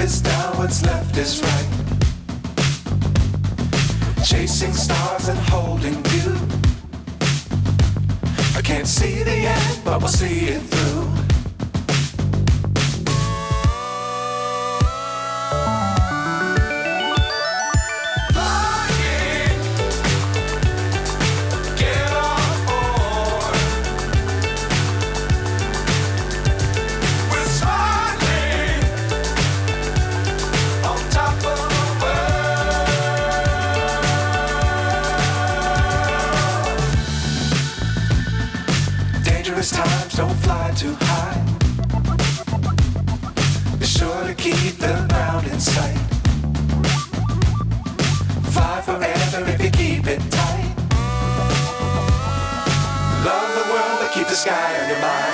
is down, what's left is right. Chasing stars and holding you. I can't see the end, but we'll see it through. Times don't fly too high. Be sure to keep the ground in sight. Fly forever if you keep it tight. Love the world, but keep the sky on your mind.